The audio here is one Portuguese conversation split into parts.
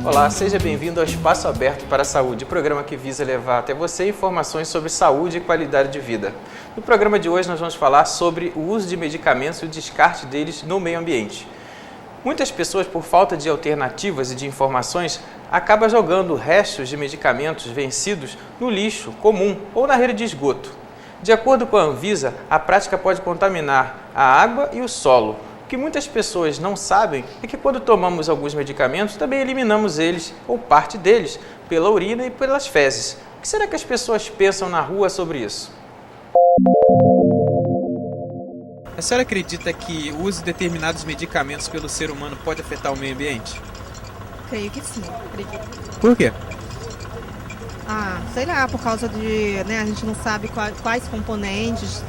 Olá, seja bem-vindo ao Espaço Aberto para a Saúde, programa que visa levar até você informações sobre saúde e qualidade de vida. No programa de hoje nós vamos falar sobre o uso de medicamentos e o descarte deles no meio ambiente. Muitas pessoas, por falta de alternativas e de informações, acabam jogando restos de medicamentos vencidos no lixo comum ou na rede de esgoto. De acordo com a Anvisa, a prática pode contaminar a água e o solo. O que muitas pessoas não sabem é que quando tomamos alguns medicamentos, também eliminamos eles, ou parte deles, pela urina e pelas fezes. O que será que as pessoas pensam na rua sobre isso? A senhora acredita que o uso de determinados medicamentos pelo ser humano pode afetar o meio ambiente? Creio que sim, acredito. Por quê? Sei lá, por causa de, a gente não sabe quais componentes,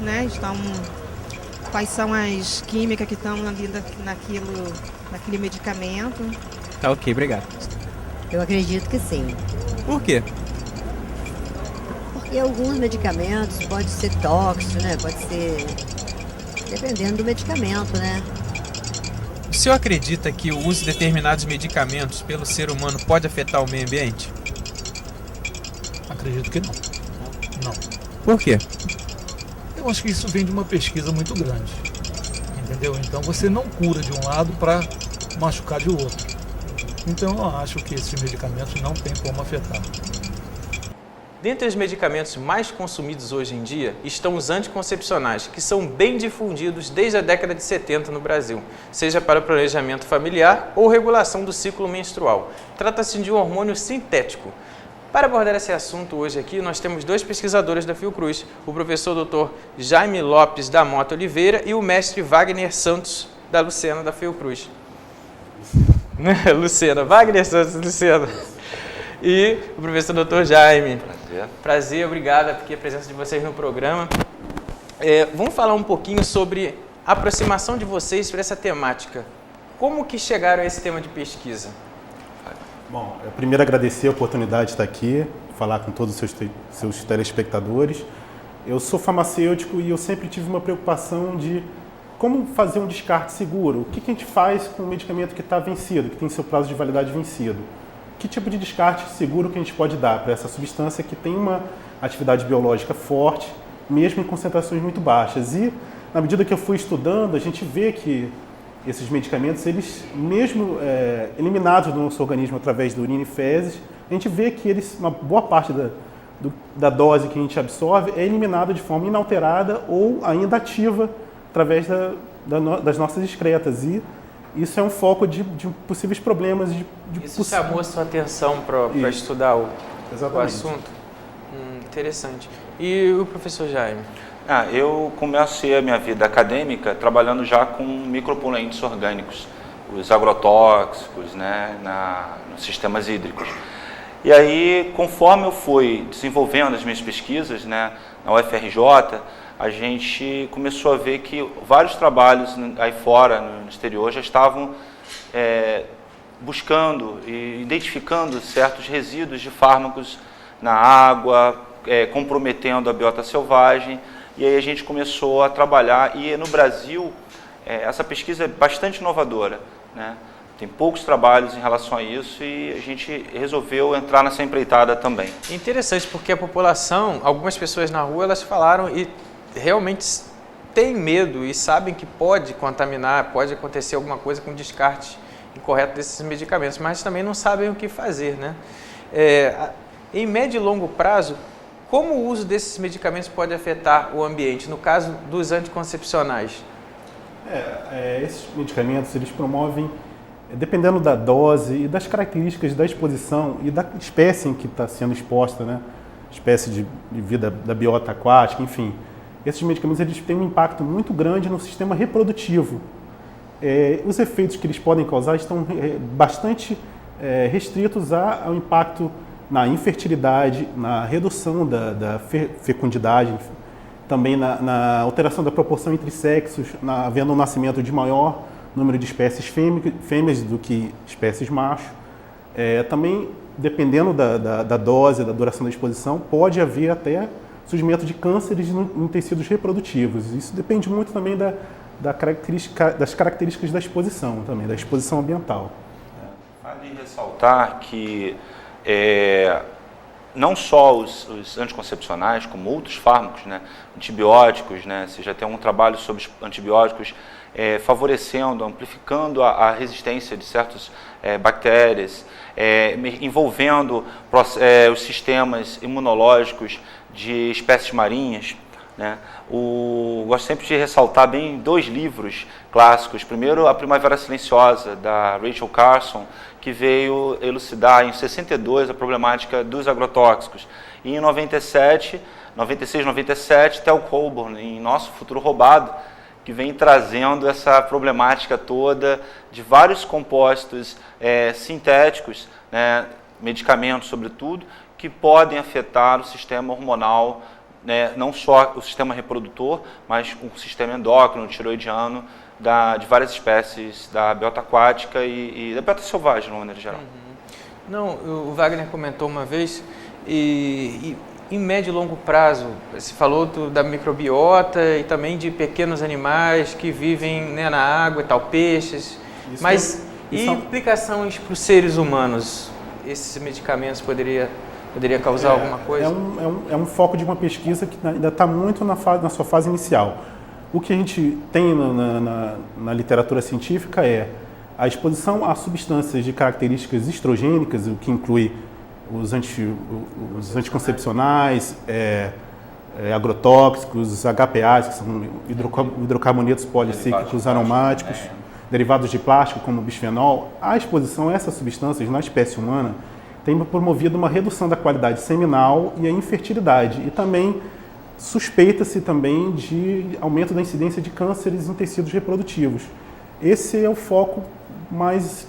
quais são as químicas que estão ali naquele medicamento. Tá ok, obrigado. Eu acredito que sim. Por quê? Porque alguns medicamentos podem ser tóxicos, pode ser... dependendo do medicamento, O senhor acredita que o uso de determinados medicamentos pelo ser humano pode afetar o meio ambiente? Acredito que não. Não. Por quê? Eu acho que isso vem de uma pesquisa muito grande, entendeu? Então você não cura de um lado para machucar de outro. Então eu acho que esses medicamentos não tem como afetar. Dentre os medicamentos mais consumidos hoje em dia estão os anticoncepcionais, que são bem difundidos desde a década de 70 no Brasil, seja para o planejamento familiar ou regulação do ciclo menstrual. Trata-se de um hormônio sintético. Para abordar esse assunto hoje aqui, nós temos dois pesquisadores da Fiocruz, o professor Dr. Jaime Lopes da Mota Oliveira e o mestre Wagner Santos da Lucena da Fiocruz. Lucena, Wagner Santos, Lucena. E o professor Dr. Jaime. Prazer, obrigado pela presença de vocês no programa. Vamos falar um pouquinho sobre a aproximação de vocês para essa temática. Como que chegaram a esse tema de pesquisa? Bom, eu primeiro agradecer a oportunidade de estar aqui, falar com todos os seus telespectadores. Eu sou farmacêutico e eu sempre tive uma preocupação de como fazer um descarte seguro. O que a gente faz com um medicamento que está vencido, que tem seu prazo de validade vencido? Que tipo de descarte seguro que a gente pode dar para essa substância que tem uma atividade biológica forte, mesmo em concentrações muito baixas? E, na medida que eu fui estudando, a gente vê que esses medicamentos, eles mesmo eliminados do nosso organismo através da urina e fezes, a gente vê que uma boa parte da dose que a gente absorve é eliminada de forma inalterada ou ainda ativa através das nossas excretas. E isso é um foco de possíveis problemas. Isso chamou a sua atenção para estudar o assunto? Interessante. E o professor Jaime? Eu comecei a minha vida acadêmica trabalhando já com micropoluentes orgânicos, os agrotóxicos, nos sistemas hídricos. E aí, conforme eu fui desenvolvendo as minhas pesquisas, na UFRJ, a gente começou a ver que vários trabalhos aí fora, no exterior, já estavam buscando e identificando certos resíduos de fármacos na água, comprometendo a biota selvagem. E aí a gente começou a trabalhar, e no Brasil essa pesquisa é bastante inovadora, Tem poucos trabalhos em relação a isso e a gente resolveu entrar nessa empreitada também. Interessante, porque a população, algumas pessoas na rua, elas falaram e realmente têm medo e sabem que pode contaminar, pode acontecer alguma coisa com o descarte incorreto desses medicamentos, mas também não sabem o que fazer, Em médio e longo prazo, como o uso desses medicamentos pode afetar o ambiente, no caso dos anticoncepcionais? Esses medicamentos, eles promovem, dependendo da dose e das características da exposição e da espécie em que está sendo exposta, espécie de vida da biota aquática, enfim, esses medicamentos eles têm um impacto muito grande no sistema reprodutivo. Os efeitos que eles podem causar estão bastante restritos ao impacto na infertilidade, na redução da fecundidade, também na alteração da proporção entre sexos, havendo um nascimento de maior número de espécies fêmeas do que espécies macho. Também, dependendo da dose, da duração da exposição, pode haver até surgimento de cânceres em tecidos reprodutivos. Isso depende muito também das características da exposição, também, da exposição ambiental. Vale ressaltar que não só os anticoncepcionais, como outros fármacos, né, antibióticos, né, você já tem um trabalho sobre os antibióticos favorecendo, amplificando a resistência de certas bactérias, envolvendo os sistemas imunológicos de espécies marinhas, né. Gosto sempre de ressaltar bem 2 livros clássicos. Primeiro, A Primavera Silenciosa, da Rachel Carson, que veio elucidar em 62 a problemática dos agrotóxicos. E em 96, 97, Tel Colborn, em Nosso Futuro Roubado, que vem trazendo essa problemática toda de vários compostos sintéticos, né, medicamentos sobretudo, que podem afetar o sistema hormonal, né, não só o sistema reprodutor, mas o sistema endócrino, tiroidiano, de várias espécies da biota aquática e da biota selvagem, de uma maneira geral. Não, o Wagner comentou uma vez, e em médio e longo prazo, se falou da microbiota e também de pequenos animais que vivem, né, na água e tal, peixes, mas e implicações para os seres humanos? Esses medicamentos poderia causar alguma coisa? É um foco de uma pesquisa que ainda está muito na sua fase inicial. O que a gente tem na literatura científica é a exposição a substâncias de características estrogênicas, o que inclui os anticoncepcionais, agrotóxicos, os HPAs, que são hidrocarbonetos policíclicos aromáticos, derivados de plástico, como o bisfenol. A exposição a essas substâncias na espécie humana tem promovido uma redução da qualidade seminal e a infertilidade, e também suspeita-se também de aumento da incidência de cânceres em tecidos reprodutivos. Esse é o foco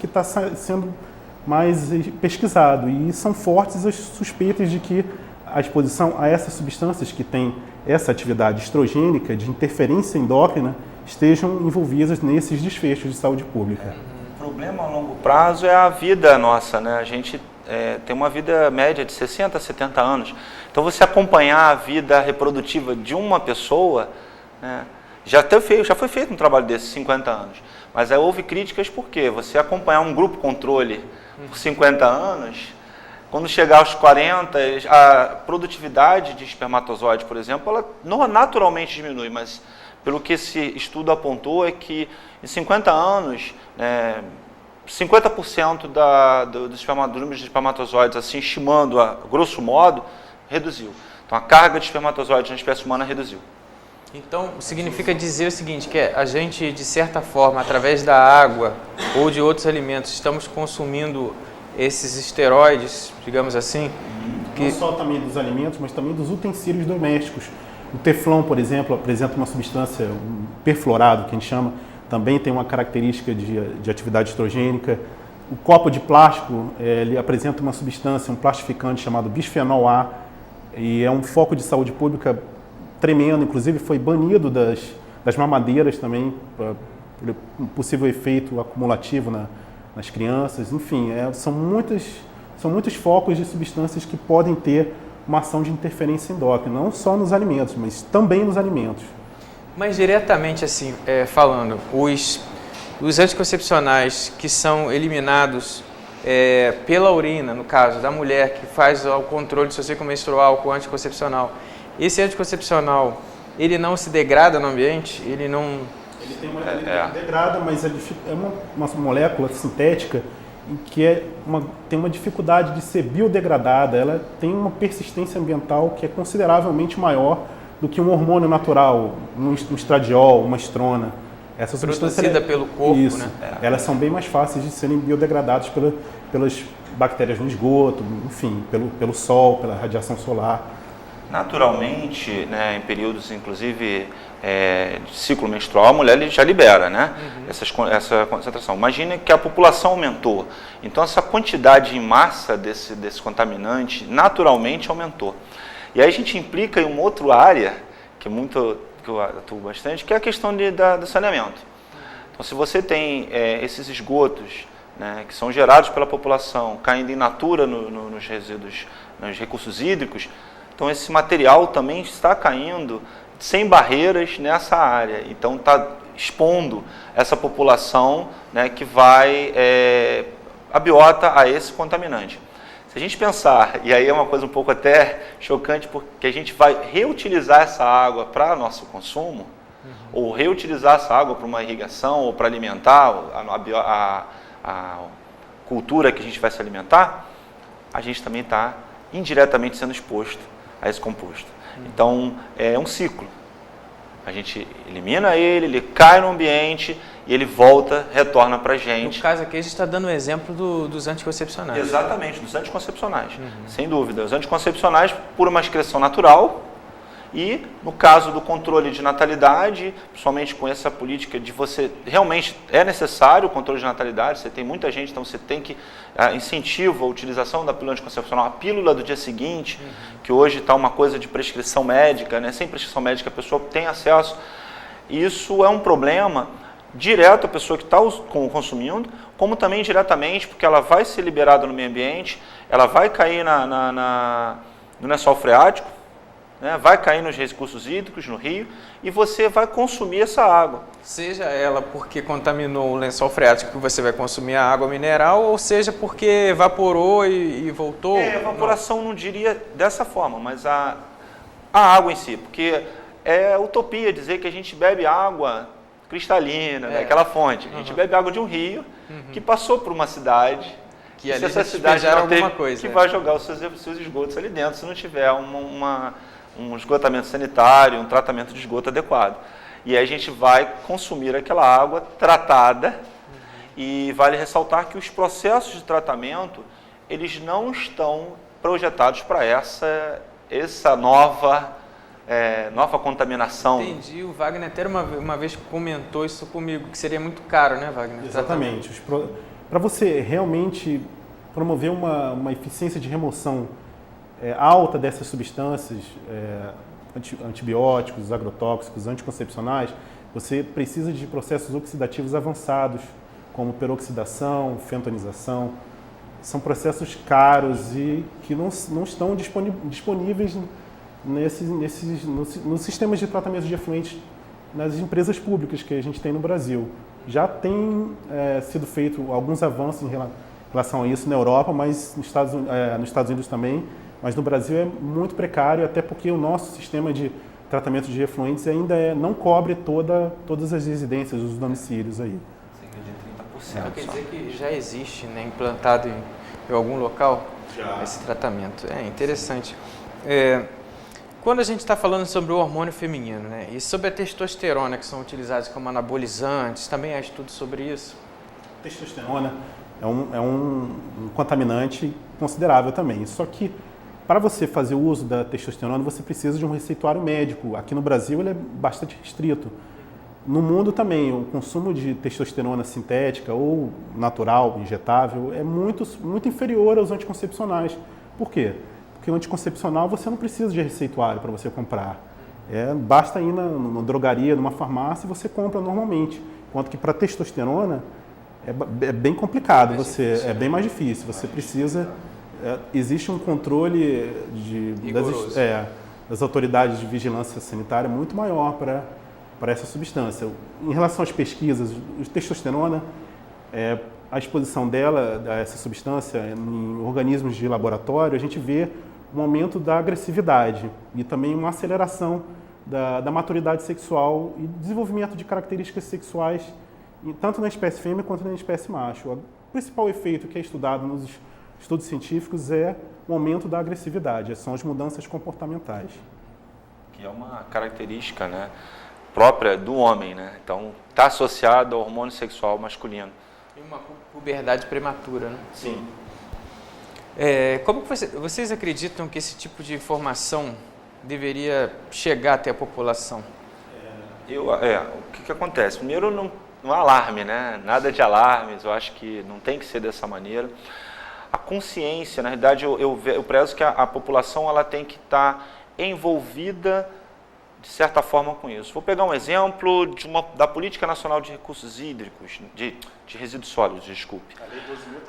que está sendo mais pesquisado, e são fortes as suspeitas de que a exposição a essas substâncias que têm essa atividade estrogênica de interferência endócrina estejam envolvidas nesses desfechos de saúde pública. O problema a longo prazo é a vida nossa, né? A gente tem uma vida média de 60 a 70 anos. Então, você acompanhar a vida reprodutiva de uma pessoa, né, já foi feito um trabalho desses 50 anos. Mas aí houve críticas porque você acompanhar um grupo controle por 50 anos, quando chegar aos 40, a produtividade de espermatozoide, por exemplo, ela naturalmente diminui, mas pelo que esse estudo apontou é que em 50 anos, 50% do número de espermatozoides, assim, estimando a grosso modo, reduziu. Então, a carga de espermatozoides na espécie humana reduziu. Então, significa dizer o seguinte, que a gente, de certa forma, através da água ou de outros alimentos, estamos consumindo esses esteroides, digamos assim? Não só também dos alimentos, mas também dos utensílios domésticos. O teflon, por exemplo, apresenta uma substância, um perfluorado, que a gente chama, também tem uma característica de atividade estrogênica. O copo de plástico, ele apresenta uma substância, um plastificante chamado bisfenol A, e é um foco de saúde pública tremendo, inclusive foi banido das mamadeiras também, por possível efeito acumulativo nas crianças. Enfim, são muitos focos de substâncias que podem ter uma ação de interferência endócrina, não só nos alimentos, mas também nos alimentos. Mas diretamente assim, falando, os anticoncepcionais que são eliminados pela urina, no caso da mulher que faz o controle do seu ciclo menstrual com o anticoncepcional, esse anticoncepcional, ele não se degrada no ambiente? Ele degrada, mas é uma molécula sintética que tem uma dificuldade de ser biodegradada. Ela tem uma persistência ambiental que é consideravelmente maior do que um hormônio natural, um estradiol, uma estrona. Essa produzida pelo corpo, isso, né? Elas são bem mais fáceis de serem biodegradadas pelas bactérias no esgoto, enfim, pelo sol, pela radiação solar. Naturalmente, né, em períodos, inclusive, de ciclo menstrual, a mulher já libera, né, essa concentração. Imagine que a população aumentou, então essa quantidade em massa desse contaminante naturalmente aumentou. E aí a gente implica em uma outra área, que eu atuo bastante, que é a questão do saneamento. Então, se você tem esses esgotos, né, que são gerados pela população, caindo in natura nos resíduos, nos recursos hídricos, então esse material também está caindo sem barreiras nessa área. Então está expondo essa população, né, que vai a biota a esse contaminante. Se a gente pensar, e aí é uma coisa um pouco até chocante, porque a gente vai reutilizar essa água para nosso consumo, ou reutilizar essa água para uma irrigação, ou para alimentar a cultura que a gente vai se alimentar, a gente também está indiretamente sendo exposto a esse composto. Então, é um ciclo. A gente elimina ele cai no ambiente e ele volta, retorna para a gente. No caso aqui, a gente está dando o exemplo dos anticoncepcionais. Exatamente, dos anticoncepcionais, sem dúvida. Os anticoncepcionais por uma excreção natural e, no caso do controle de natalidade, principalmente com essa política de você, realmente é necessário o controle de natalidade, você tem muita gente, então você tem que incentivar a utilização da pílula anticoncepcional, a pílula do dia seguinte, que hoje está uma coisa de prescrição médica, né? Sem prescrição médica a pessoa tem acesso. Isso é um problema direto à pessoa que está consumindo, como também diretamente, porque ela vai ser liberada no meio ambiente, ela vai cair no lençol freático, né, vai cair nos recursos hídricos, no rio, e você vai consumir essa água. Seja ela porque contaminou o lençol freático que você vai consumir a água mineral, ou seja porque evaporou e voltou? Evaporação não diria dessa forma, mas a água em si, porque é utopia dizer que a gente bebe água cristalina, daquela fonte. A gente bebe água de um rio que passou por uma cidade, que ali essa cidade não alguma teve, coisa, que vai jogar os seus esgotos ali dentro, se não tiver um esgotamento sanitário, um tratamento de esgoto adequado. E aí a gente vai consumir aquela água tratada e vale ressaltar que os processos de tratamento, eles não estão projetados para essa nova contaminação. Entendi, o Wagner até uma vez comentou isso comigo, que seria muito caro, né, Wagner? Exatamente. Para você realmente promover uma eficiência de remoção alta dessas substâncias, antibióticos, agrotóxicos, anticoncepcionais, você precisa de processos oxidativos avançados, como peroxidação, fentonização. São processos caros e que não estão disponíveis nos sistemas de tratamento de efluentes nas empresas públicas que a gente tem no Brasil. Já tem sido feito alguns avanços em relação a isso na Europa, mas nos Estados Unidos também, mas no Brasil é muito precário, até porque o nosso sistema de tratamento de efluentes ainda não cobre todas as residências, os domicílios aí. Cerca de 30%. Então quer dizer que já existe, né, implantado em algum local esse tratamento. É interessante. Quando a gente está falando sobre o hormônio feminino, né, e sobre a testosterona, que são utilizados como anabolizantes, também há estudos sobre isso? Testosterona é um contaminante considerável também, só que para você fazer o uso da testosterona, você precisa de um receituário médico. Aqui no Brasil ele é bastante restrito. No mundo também, o consumo de testosterona sintética ou natural, injetável, é muito inferior aos anticoncepcionais. Por quê? Porque o anticoncepcional você não precisa de receituário para você comprar. Basta ir numa drogaria, numa farmácia e você compra normalmente. Enquanto que para testosterona é bem complicado, é bem mais difícil. Você precisa... existe um controle das autoridades de vigilância sanitária muito maior para essa substância. Em relação às pesquisas, a testosterona, a exposição dela, a essa substância, em organismos de laboratório, a gente vê um aumento da agressividade e também uma aceleração da maturidade sexual e desenvolvimento de características sexuais, tanto na espécie fêmea quanto na espécie macho. O principal efeito que é estudado nos estudos científicos é o aumento da agressividade, são as mudanças comportamentais. Que é uma característica, né, própria do homem, né? Então, está associado ao hormônio sexual masculino. E uma puberdade prematura, né? Sim. Como que vocês acreditam que esse tipo de informação deveria chegar até a população? O que acontece? Primeiro, não há alarme, né? Nada de alarmes, eu acho que não tem que ser dessa maneira. A consciência, na realidade, eu prezo que a população ela tem que estar envolvida, de certa forma, com isso. Vou pegar um exemplo da Política Nacional de Recursos Hídricos, de resíduos sólidos, desculpe. A Lei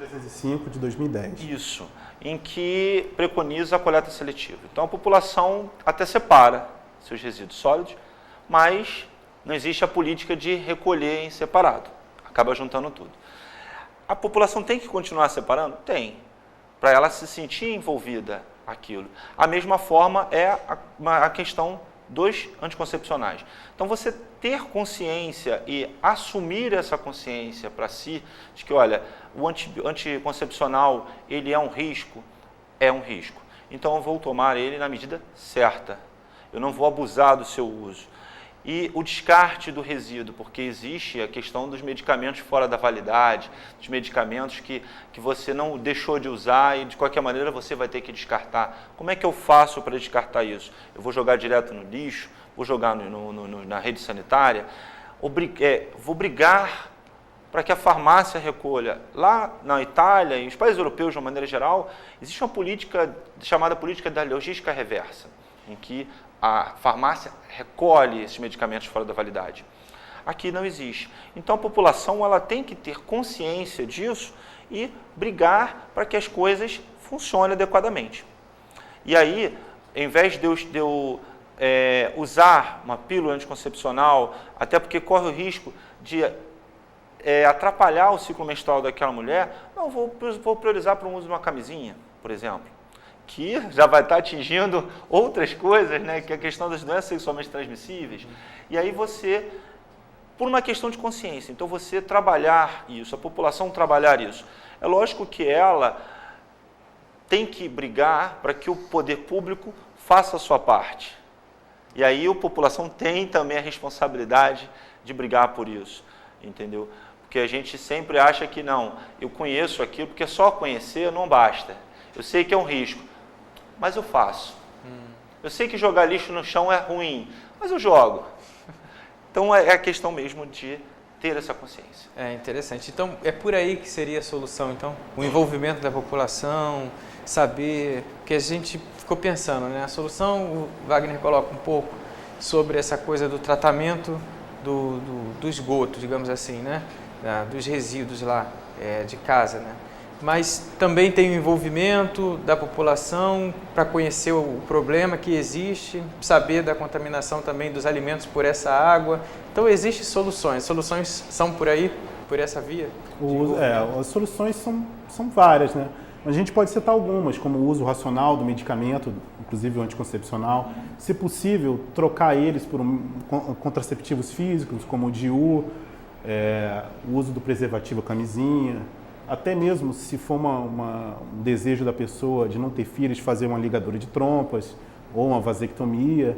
12.305 de 2010. Isso, em que preconiza a coleta seletiva. Então, a população até separa seus resíduos sólidos, mas não existe a política de recolher em separado. Acaba juntando tudo. A população tem que continuar separando? Tem, para ela se sentir envolvida aquilo. A mesma forma é a questão dos anticoncepcionais. Então, você ter consciência e assumir essa consciência para si, de que, olha, o anticoncepcional, ele é um risco, então eu vou tomar ele na medida certa, eu não vou abusar do seu uso. E o descarte do resíduo, porque existe a questão dos medicamentos fora da validade, dos medicamentos que você não deixou de usar e de qualquer maneira você vai ter que descartar. Como é que eu faço para descartar isso? Eu vou jogar direto no lixo? Vou jogar na rede sanitária? Vou brigar para que a farmácia recolha. Lá na Itália e nos países europeus, de uma maneira geral, existe uma política chamada política da logística reversa, em que a farmácia recolhe esses medicamentos fora da validade. Aqui não existe. Então a população ela tem que ter consciência disso e brigar para que as coisas funcionem adequadamente. E aí, em vez de eu usar uma pílula anticoncepcional, até porque corre o risco de atrapalhar o ciclo menstrual daquela mulher, não, vou priorizar para o uso de uma camisinha, por exemplo, que já vai estar atingindo outras coisas, né, que é a questão das doenças sexualmente transmissíveis. E aí você, por uma questão de consciência, então você trabalhar isso, a população trabalhar isso. É lógico que ela tem que brigar para que o poder público faça a sua parte. E aí a população tem também a responsabilidade de brigar por isso, entendeu? Porque a gente sempre acha que não, eu conheço aquilo, porque só conhecer não basta. Eu sei que é um risco, mas eu faço. Eu sei que jogar lixo no chão é ruim, mas eu jogo. Então é a questão mesmo de ter essa consciência. É interessante. Então é por aí que seria a solução, então? O envolvimento da população, saber, porque a gente ficou pensando, né? A solução, o Wagner coloca um pouco sobre essa coisa do tratamento do esgoto, digamos assim, né? Dos resíduos lá de casa, né? Mas também tem o envolvimento da população para conhecer o problema que existe, saber da contaminação também dos alimentos por essa água. Então, existem soluções. Soluções são por aí, por essa via? As soluções são várias, né? A gente pode citar algumas, como o uso racional do medicamento, inclusive o anticoncepcional. Se possível, trocar eles por contraceptivos físicos, como o DIU, o uso do preservativo, a camisinha. Até mesmo se for um desejo da pessoa de não ter filhos, fazer uma ligadura de trompas ou uma vasectomia.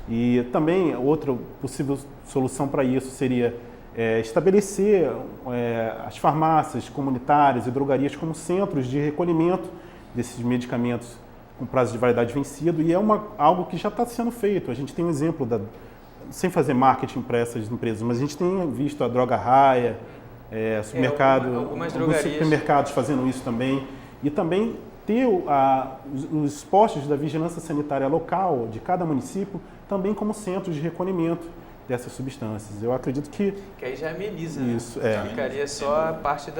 E também outra possível solução para isso seria estabelecer as farmácias comunitárias e drogarias como centros de recolhimento desses medicamentos com prazo de validade vencido, e é algo que já está sendo feito. A gente tem um exemplo, sem fazer marketing para essas empresas, mas a gente tem visto a Droga Raia, alguns supermercados fazendo isso também, e também ter os postos da vigilância sanitária local de cada município também como centros de recolhimento dessas substâncias. Eu acredito que aí já ameniza, isso, né? Ficaria só a parte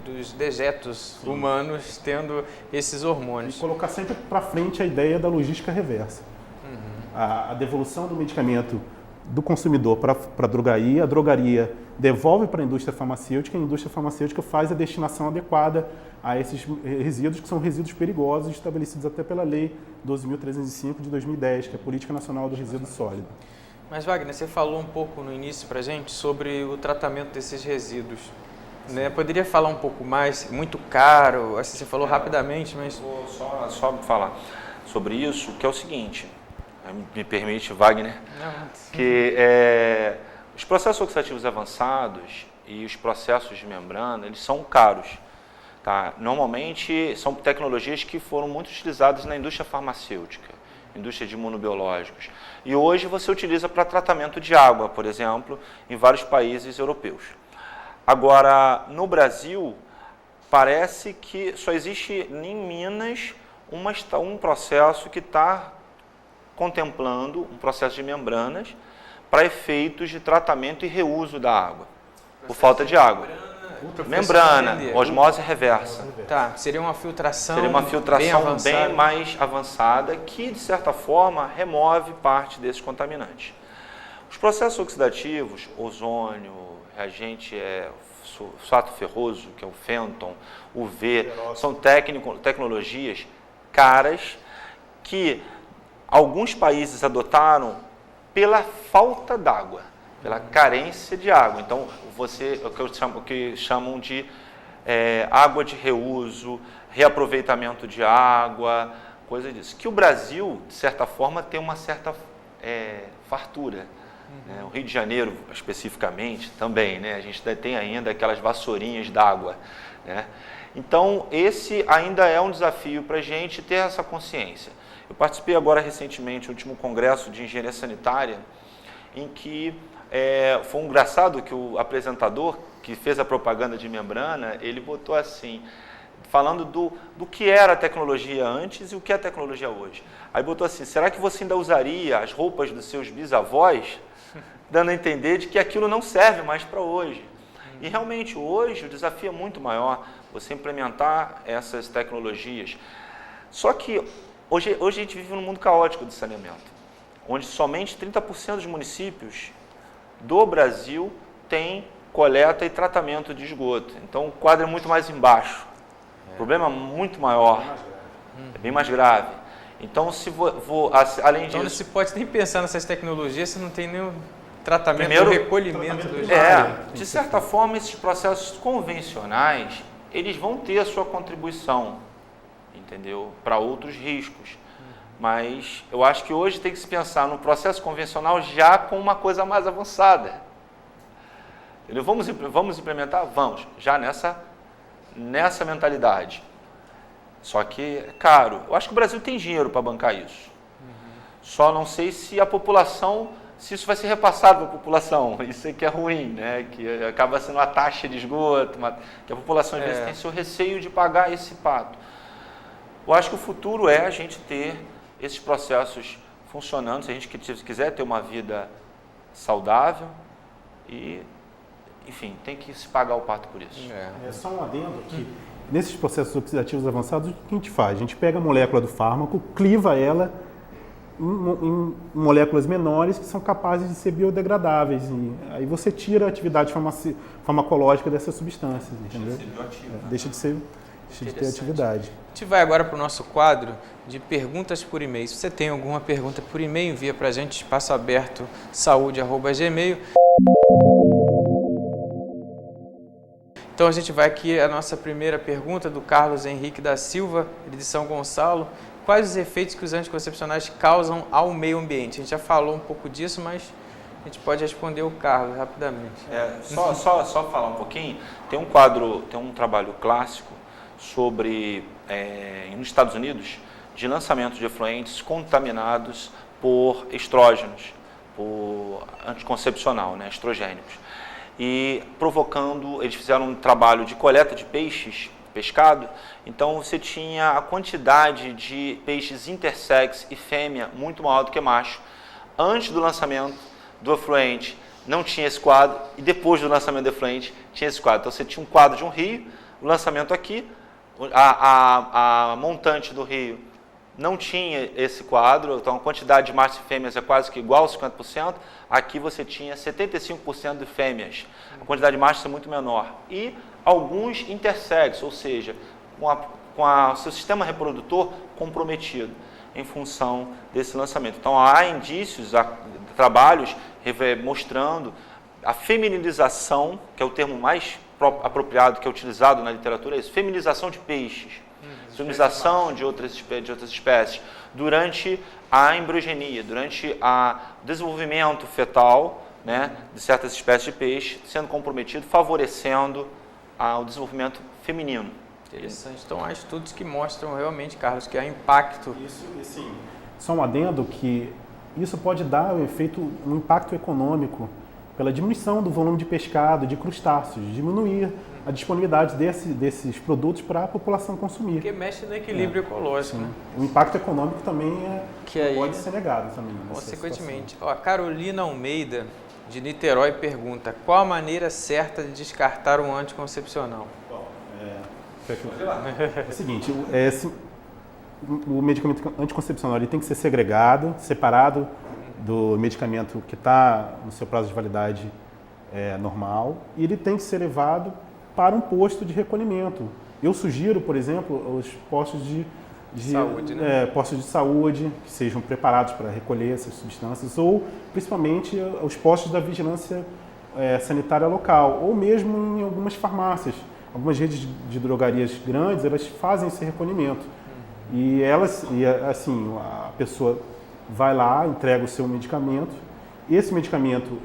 dos dejetos humanos tendo esses hormônios. E colocar sempre para frente a ideia da logística reversa. A devolução do medicamento do consumidor para a drogaria devolve para a indústria farmacêutica, e a indústria farmacêutica faz a destinação adequada a esses resíduos, que são resíduos perigosos, estabelecidos até pela Lei 12.305 de 2010, que é a Política Nacional do Resíduo Sólido. Mas, Wagner, você falou um pouco no início para a gente sobre o tratamento desses resíduos, né? Poderia falar um pouco mais? Muito caro, assim, você falou rapidamente, mas... Vou só falar sobre isso, que é o seguinte, me permite, Wagner, que os processos oxidativos avançados e os processos de membrana, eles são caros. Tá? Normalmente, são tecnologias que foram muito utilizadas na indústria farmacêutica, indústria de imunobiológicos. E hoje você utiliza para tratamento de água, por exemplo, em vários países europeus. Agora, no Brasil, parece que só existe em Minas um processo que está contemplando um processo de membranas para efeitos de tratamento e reuso da água, por falta de água. Membrana, osmose reversa. Tá, seria uma filtração bem mais avançada que, de certa forma, remove parte desses contaminantes. Os processos oxidativos, ozônio, reagente sulfato ferroso, que é o Fenton, o V, são tecnologias caras que alguns países adotaram pela falta d'água, pela carência de água. Então, o que chamam de água de reuso, reaproveitamento de água, coisa disso. Que o Brasil, de certa forma, tem uma certa fartura. Né? O Rio de Janeiro, especificamente, também, né? A gente tem ainda aquelas vassourinhas d'água. Né? Então, esse ainda é um desafio para a gente ter essa consciência. Eu participei agora recentemente do último congresso de engenharia sanitária, em que foi engraçado que o apresentador que fez a propaganda de membrana, ele botou assim, falando do que era a tecnologia antes e o que é a tecnologia hoje. Aí botou assim, será que você ainda usaria as roupas dos seus bisavós? Dando a entender de que aquilo não serve mais para hoje. E realmente hoje o desafio é muito maior, você implementar essas tecnologias. Só que hoje a gente vive num mundo caótico de saneamento, onde somente 30% dos municípios do Brasil têm coleta e tratamento de esgoto. Então o quadro é muito mais embaixo. O problema é muito maior, é bem mais grave. Então, além disso... Então não se pode nem pensar nessas tecnologias se não tem nenhum tratamento, primeiro, recolhimento do esgoto. De certa forma, esses processos convencionais, eles vão ter a sua contribuição, entendeu? Para outros riscos. Mas eu acho que hoje tem que se pensar no processo convencional já com uma coisa mais avançada. Entendeu? Vamos implementar? Vamos, já nessa mentalidade. Só que é caro. Eu acho que o Brasil tem dinheiro para bancar isso. Só não sei se a população, se isso vai ser repassado para a população. Isso é que é ruim, né? Que acaba sendo uma taxa de esgoto, que a população às vezes tem seu receio de pagar esse pato. Eu acho que o futuro é a gente ter esses processos funcionando, se a gente quiser ter uma vida saudável e, enfim, tem que se pagar o pato por isso. É só um adendo que nesses processos oxidativos avançados, o que a gente faz? A gente pega a molécula do fármaco, cliva ela em moléculas menores que são capazes de ser biodegradáveis. E aí você tira a atividade farmacológica dessas substâncias, entendeu? Deixa de ter atividade. A gente vai agora para o nosso quadro de perguntas por e-mail. Se você tem alguma pergunta por e-mail, envia para a gente, espaço aberto, saúde@gmail. Então a gente vai aqui a nossa primeira pergunta do Carlos Henrique da Silva, de São Gonçalo. Quais os efeitos que os anticoncepcionais causam ao meio ambiente? A gente já falou um pouco disso, mas a gente pode responder o Carlos rapidamente. Só falar um pouquinho, tem um trabalho clássico sobre, nos Estados Unidos, de lançamento de efluentes contaminados por estrógenos, por anticoncepcional, né, estrogênicos. E provocando, eles fizeram um trabalho de coleta de peixes, pescado, então você tinha a quantidade de peixes intersex e fêmea muito maior do que macho. Antes do lançamento do efluente não tinha esse quadro e depois do lançamento do efluente tinha esse quadro. Então você tinha um quadro de um rio, o lançamento aqui, a montante do rio não tinha esse quadro, então a quantidade de machos e fêmeas é quase que igual, 50%. Aqui você tinha 75% de fêmeas, a quantidade de machos é muito menor. E alguns intersex, ou seja, com o seu sistema reprodutor comprometido em função desse lançamento. Então há indícios, há trabalhos mostrando a feminilização, que é o termo mais apropriado que é utilizado na literatura, é isso, feminização de peixes. Feminização de outras espécies durante a embriogenia, durante o desenvolvimento fetal, né, de certas espécies de peixe, sendo comprometido, favorecendo o desenvolvimento feminino. Interessante. Então há estudos que mostram realmente, Carlos, que há impacto. Isso, sim. Só um adendo que isso pode dar um impacto econômico pela diminuição do volume de pescado, de crustáceos, diminuir a disponibilidade desses produtos para a população consumir. Porque mexe no equilíbrio ecológico. Né? O impacto econômico também pode ser negado também. Consequentemente. A Carolina Almeida, de Niterói, pergunta: qual a maneira certa de descartar um anticoncepcional? É o seguinte, o medicamento anticoncepcional ele tem que ser segregado, separado do medicamento que está no seu prazo de validade normal e ele tem que ser levado para um posto de recolhimento. Eu sugiro, por exemplo, os postos de saúde, né? Postos de saúde que sejam preparados para recolher essas substâncias ou principalmente os postos da vigilância sanitária local ou mesmo em algumas farmácias. Algumas redes de drogarias grandes, elas fazem esse recolhimento. E assim, a pessoa vai lá, entrega o seu medicamento. Esse medicamento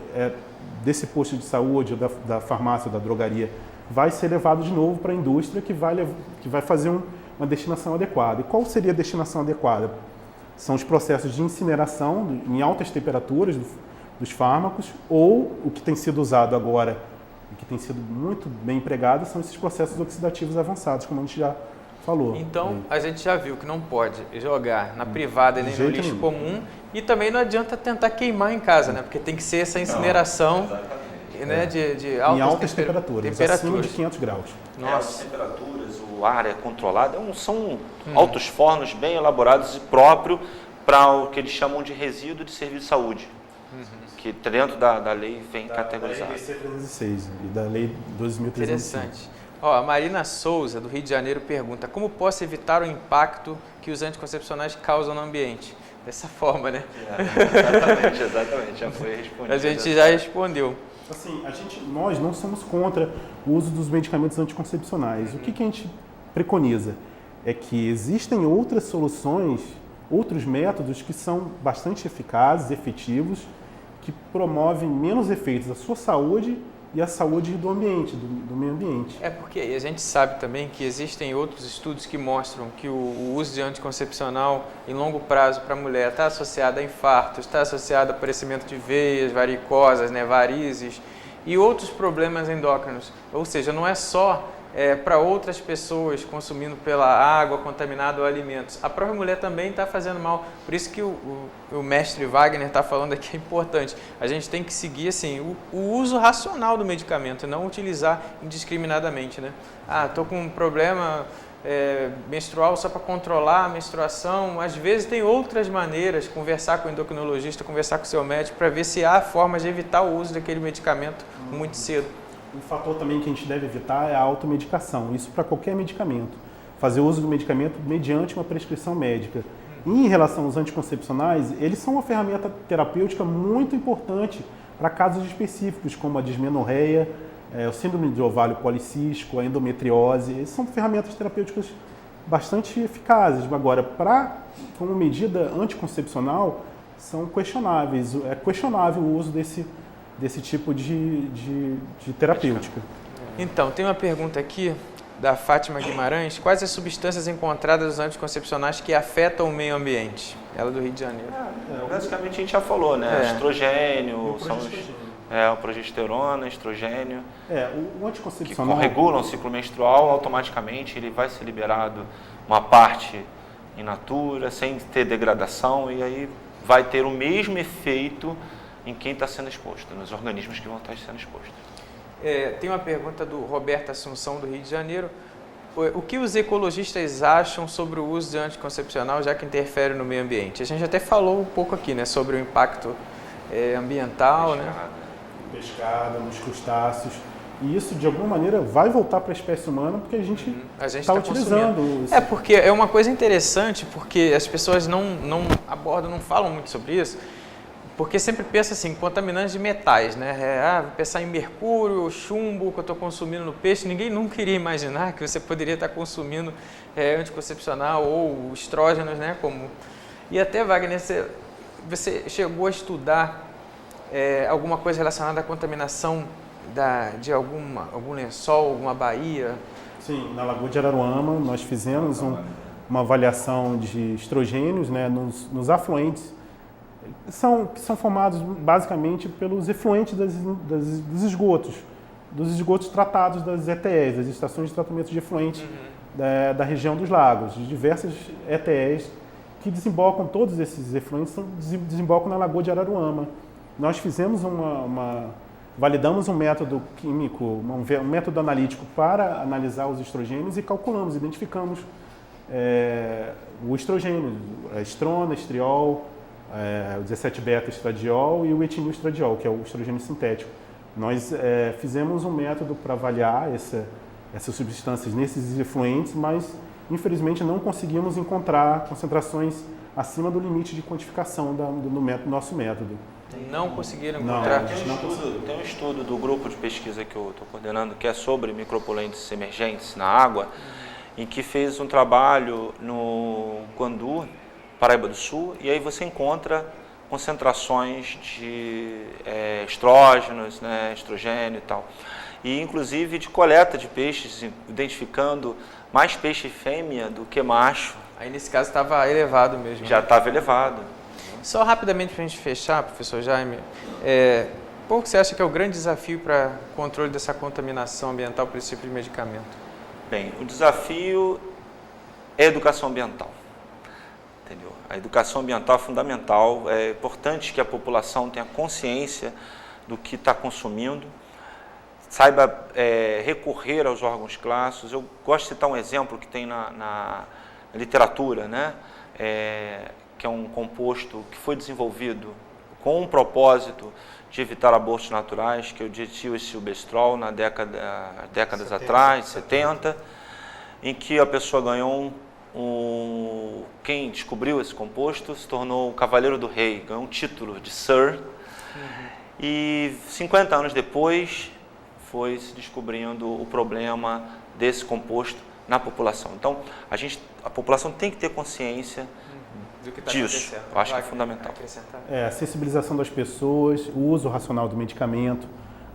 desse posto de saúde, ou da farmácia, ou da drogaria, vai ser levado de novo para a indústria que vai fazer uma destinação adequada. E qual seria a destinação adequada? São os processos de incineração em altas temperaturas dos fármacos, ou o que tem sido usado agora, o que tem sido muito bem empregado, são esses processos oxidativos avançados, como a gente já falou. Então, a gente já viu que não pode jogar na privada e nem no lixo comum, e também não adianta tentar queimar em casa, né? Porque tem que ser essa incineração né? de em altas temperaturas, acima de 500 graus. Nossa. As temperaturas, o ar é controlado, são altos fornos bem elaborados e próprio para o que eles chamam de resíduo de serviço de saúde, que dentro da lei vem categorizado. Da LDC 306 e da lei 12.305. Interessante. A Marina Souza, do Rio de Janeiro, pergunta: como posso evitar o impacto que os anticoncepcionais causam no ambiente? Dessa forma, né? Exatamente, já foi respondido. A gente já respondeu. Assim, nós não somos contra o uso dos medicamentos anticoncepcionais. O que a gente preconiza é que existem outras soluções, outros métodos que são bastante eficazes, efetivos, que promovem menos efeitos à sua saúde e à saúde do ambiente, do meio ambiente. Porque a gente sabe também que existem outros estudos que mostram que o uso de anticoncepcional em longo prazo para a mulher está associado a infartos, está associado a aparecimento de veias, varicosas, né, varizes e outros problemas endócrinos. Ou seja, não é só para outras pessoas consumindo pela água contaminada ou alimentos. A própria mulher também está fazendo mal. Por isso que o mestre Wagner está falando aqui, é importante. A gente tem que seguir assim, o uso racional do medicamento e não utilizar indiscriminadamente, né? Estou com um problema menstrual só para controlar a menstruação. Às vezes tem outras maneiras, conversar com o endocrinologista, conversar com o seu médico para ver se há formas de evitar o uso daquele medicamento muito cedo. Um fator também que a gente deve evitar é a automedicação, isso para qualquer medicamento. Fazer uso do medicamento mediante uma prescrição médica. E em relação aos anticoncepcionais, eles são uma ferramenta terapêutica muito importante para casos específicos, como a dismenorreia, o síndrome de ovário policístico, a endometriose. Eles são ferramentas terapêuticas bastante eficazes. Agora, como medida anticoncepcional, são questionáveis. É questionável o uso desse tipo de terapêutica. Então, tem uma pergunta aqui da Fátima Guimarães: quais as substâncias encontradas nos anticoncepcionais que afetam o meio ambiente? Ela é do Rio de Janeiro. Basicamente a gente já falou, né? Estrogênio, progesterona, estrogênio. O anticoncepcional que regulam o ciclo menstrual, automaticamente ele vai ser liberado uma parte in natura, sem ter degradação, e aí vai ter o mesmo efeito em quem está sendo exposto, nos organismos que vão estar sendo expostos. Tem uma pergunta do Roberto Assunção, do Rio de Janeiro. O que os ecologistas acham sobre o uso de anticoncepcional, já que interfere no meio ambiente? A gente até falou um pouco aqui, né, sobre o impacto ambiental, pescada, nos crustáceos. E isso, de alguma maneira, vai voltar para a espécie humana, porque a gente está utilizando. Porque é uma coisa interessante, porque as pessoas não abordam, não falam muito sobre isso, porque sempre pensa assim, contaminantes de metais, né? Vou pensar em mercúrio, chumbo que eu estou consumindo no peixe. Ninguém nunca iria imaginar que você poderia estar consumindo anticoncepcional ou estrógenos, né? E até, Wagner, você chegou a estudar alguma coisa relacionada à contaminação de algum lençol, alguma baía? Sim, na Lagoa de Araruama nós fizemos uma avaliação de estrogênios, né, nos afluentes, que são formados basicamente pelos efluentes dos esgotos tratados das ETEs, das estações de tratamento de efluentes da região dos lagos, de diversas ETEs que desembocam, todos esses efluentes desembocam na Lagoa de Araruama. Nós fizemos validamos um método químico, um método analítico para analisar os estrogênios e identificamos o estrogênio, a estrona, estriol, o 17-beta-estradiol e o etinil-estradiol, que é o estrogênio sintético. Nós fizemos um método para avaliar essas substâncias nesses efluentes, mas infelizmente não conseguimos encontrar concentrações acima do limite de quantificação do nosso método. Não conseguiram encontrar? Tem um estudo do grupo de pesquisa que eu estou coordenando, que é sobre micropoluentes emergentes na água, em que fez um trabalho no Guandu, Paraíba do Sul, e aí você encontra concentrações de estrógenos, né, estrogênio e tal. E inclusive de coleta de peixes, identificando mais peixe fêmea do que macho. Aí nesse caso estava elevado mesmo. Já estava elevado. Só rapidamente para a gente fechar, professor Jaime, qual que você acha que é o grande desafio para o controle dessa contaminação ambiental por esse tipo de medicamento? Bem, o desafio é a educação ambiental. Entendeu? A educação ambiental é fundamental, é importante que a população tenha consciência do que está consumindo, saiba recorrer aos órgãos classos. Eu gosto de citar um exemplo que tem na literatura, né? Que é um composto que foi desenvolvido com um propósito de evitar abortos naturais, que é o dietilsilbestrol, na décadas atrás, 70, em que a pessoa ganhou quem descobriu esse composto se tornou o Cavaleiro do Rei, ganhou um título de Sir, e 50 anos depois foi se descobrindo o problema desse composto na população. Então, a população tem que ter consciência disso. Eu acho que é fundamental. A sensibilização das pessoas, o uso racional do medicamento,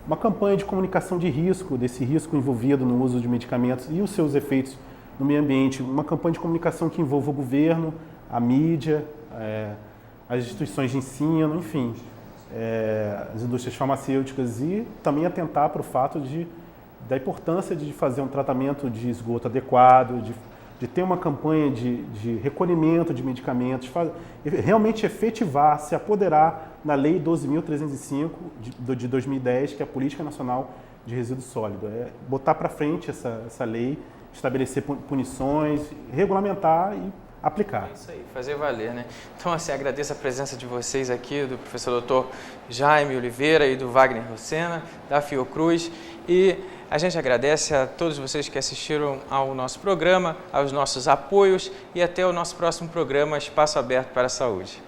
uma campanha de comunicação de risco, desse risco envolvido no uso de medicamentos e os seus efeitos no meio ambiente, uma campanha de comunicação que envolva o governo, a mídia, as instituições de ensino, enfim, as indústrias farmacêuticas, e também atentar para o fato da importância de fazer um tratamento de esgoto adequado, de ter uma campanha de recolhimento de medicamentos, realmente efetivar, se apoderar na Lei 12.305 de 2010, que é a Política Nacional de Resíduo Sólido. Botar para frente essa lei, estabelecer punições, regulamentar e aplicar. É isso aí, fazer valer, né? Então, assim, agradeço a presença de vocês aqui, do professor Dr. Jaime Oliveira e do Wagner Lucena, da Fiocruz, e a gente agradece a todos vocês que assistiram ao nosso programa, aos nossos apoios, e até o nosso próximo programa Espaço Aberto para a Saúde.